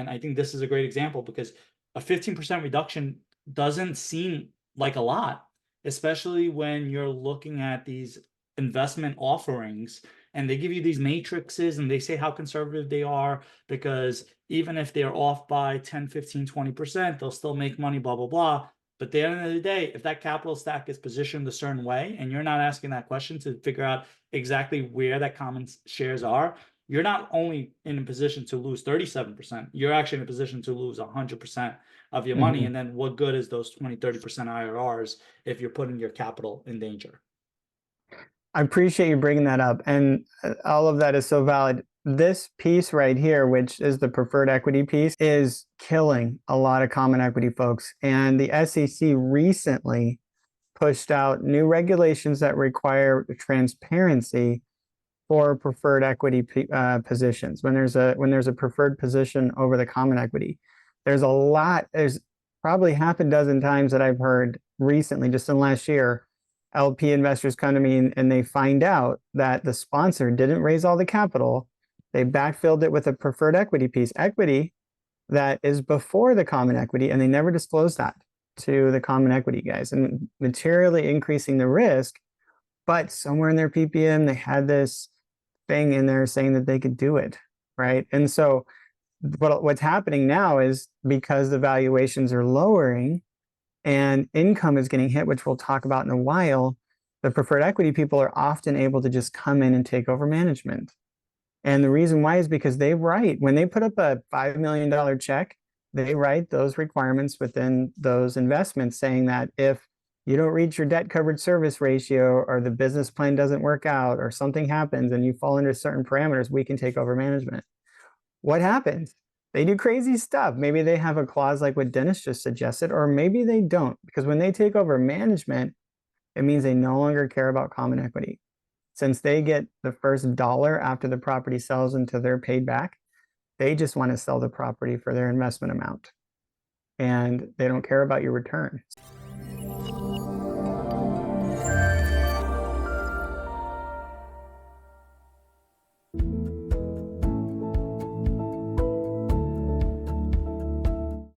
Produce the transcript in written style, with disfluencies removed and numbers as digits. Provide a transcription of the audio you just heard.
I think this is a great example because a 15% reduction doesn't seem like a lot, especially when you're looking at these investment offerings and they give you these matrices and they say how conservative they are because even if they're off by 10, 15, 20%, they'll still make money, blah, blah, blah. But at the end of the day, if that capital stack is positioned a certain way and you're not asking that question to figure out exactly where that common shares are, you're not only in a position to lose 37%, you're actually in a position to lose 100% of your money. And then what good is those 20, 30% IRRs if you're putting your capital in danger? I appreciate you bringing that up. And all of that is so valid. This piece right here, which is the preferred equity piece, is killing a lot of common equity folks. And the SEC recently pushed out new regulations that require transparency for preferred equity positions. When there's a preferred position over the common equity, there's probably half a dozen times that I've heard recently, just in last year, LP investors come to me and they find out that the sponsor didn't raise all the capital. They backfilled it with a preferred equity piece, equity that is before the common equity, and they never disclosed that to the common equity guys, and materially increasing the risk. But somewhere in their PPM, they had this thing in there saying that they could do it, right? And so what's happening now is because the valuations are lowering and income is getting hit, which we'll talk about in a while, the preferred equity people are often able to just come in and take over management. And the reason why is because when they put up a $5 million check, they write those requirements within those investments saying that if you don't reach your debt coverage service ratio or the business plan doesn't work out or something happens and you fall into certain parameters, we can take over management. What happens? They do crazy stuff. Maybe they have a clause like what Dennis just suggested, or maybe they don't, because when they take over management, it means they no longer care about common equity. Since they get the first dollar after the property sells until they're paid back, they just want to sell the property for their investment amount. And they don't care about your return.